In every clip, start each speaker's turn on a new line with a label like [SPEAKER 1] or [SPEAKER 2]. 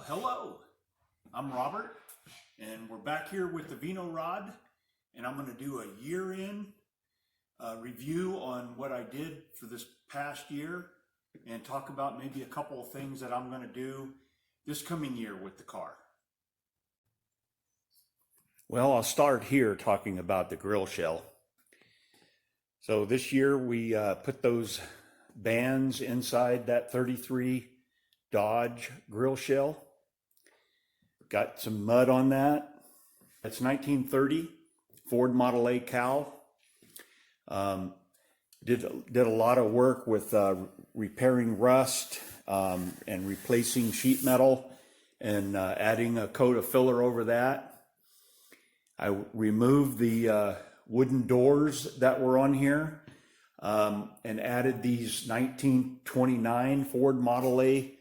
[SPEAKER 1] Hello, I'm Robert, and we're back here with the Vino Rod, and I'm going to do a year-in review on what I did for this past year and talk about maybe a couple of things that I'm going to do this coming year with the car. Well, I'll start here talking about the grill shell. So this year we put those bands inside that 33 Dodge grill shell. Got some mud on that. That's 1930 Ford Model A cow. Did a lot of work with repairing rust and replacing sheet metal and adding a coat of filler over that. I removed the wooden doors that were on here and added these 1929 Ford Model A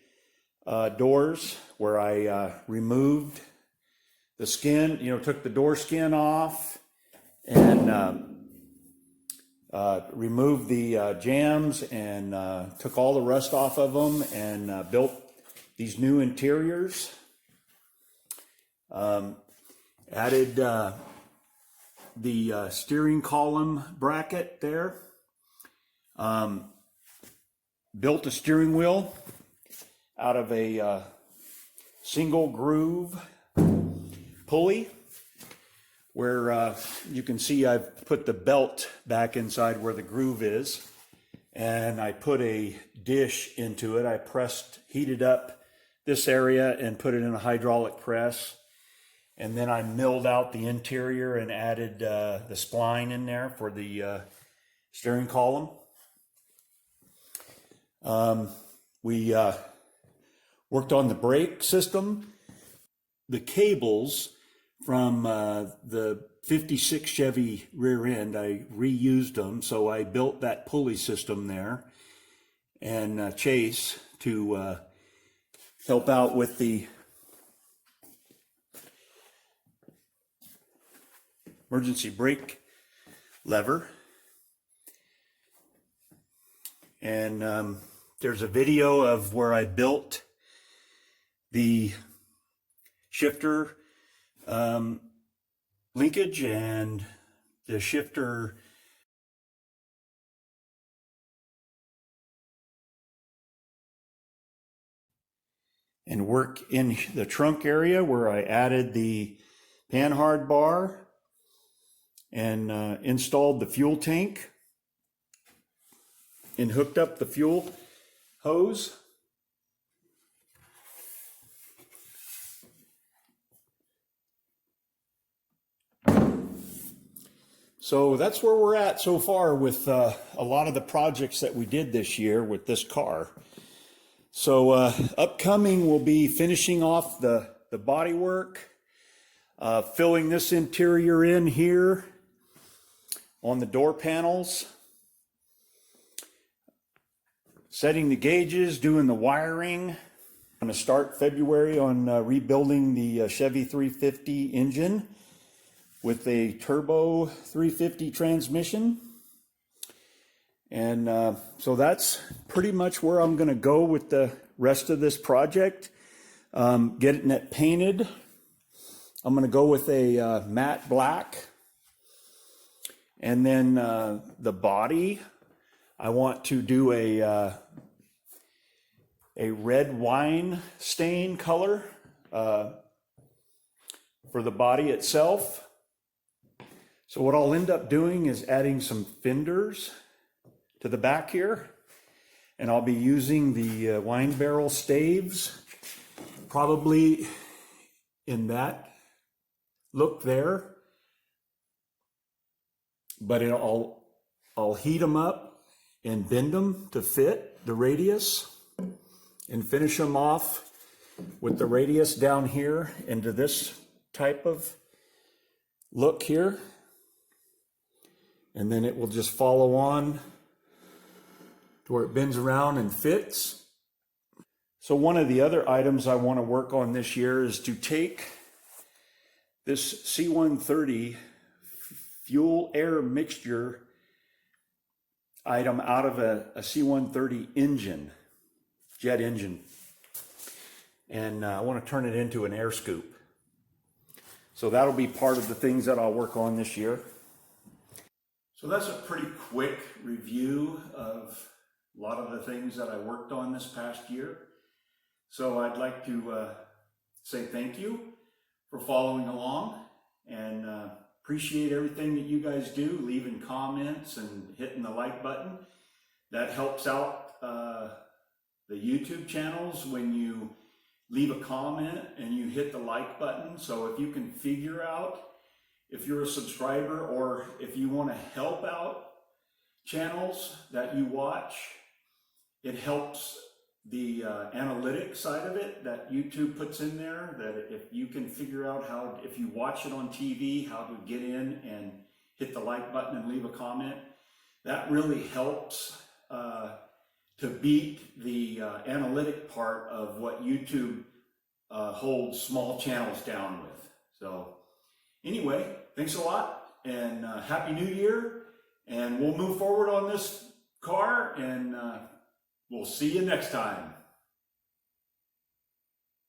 [SPEAKER 1] doors, where I removed the skin, took the door skin off and removed the jambs and took all the rust off of them and built these new interiors. Added the steering column bracket there. Built a steering wheel out of a single groove pulley, where you can see I've put the belt back inside where the groove is, and I put a dish into it. I heated up this area and put it in a hydraulic press, and then I milled out the interior and added the spline in there for the steering column. We worked on the brake system. The cables from the 56 Chevy rear end, I reused them, so I built that pulley system there and Chase to help out with the emergency brake lever. And there's a video of where I built the shifter linkage and the shifter and work in the trunk area where I added the panhard bar and installed the fuel tank and hooked up the fuel hose. So that's where we're at so far with a lot of the projects that we did this year with this car. So upcoming, we'll be finishing off the body work, filling this interior in here on the door panels, setting the gauges, doing the wiring. I'm going to start February on rebuilding the Chevy 350 engine with a turbo 350 transmission. And so that's pretty much where I'm going to go with the rest of this project. Getting it painted. I'm going to go with a matte black. And then the body, I want to do a red wine stain color for the body itself. So what I'll end up doing is adding some fenders to the back here, and I'll be using the wine barrel staves, probably in that look there. But I'll heat them up and bend them to fit the radius and finish them off with the radius down here into this type of look here. And then it will just follow on to where it bends around and fits. So one of the other items I want to work on this year is to take this C130 fuel air mixture item out of a C130 engine, jet engine. and I want to turn it into an air scoop. So that'll be part of the things that I'll work on this year. So that's a pretty quick review of a lot of the things that I worked on this past year. So I'd like to say thank you for following along, and appreciate everything that you guys do, leaving comments and hitting the like button. That helps out the YouTube channels when you leave a comment and you hit the like button. So if you can figure out if you're a subscriber or if you want to help out channels that you watch, it helps the analytic side of it that YouTube puts in there, that if you can figure out how, if you watch it on TV, how to get in and hit the like button and leave a comment, that really helps to beat the analytic part of what YouTube holds small channels down with. So anyway, thanks a lot, and Happy New Year, and we'll move forward on this car, and we'll see you next time.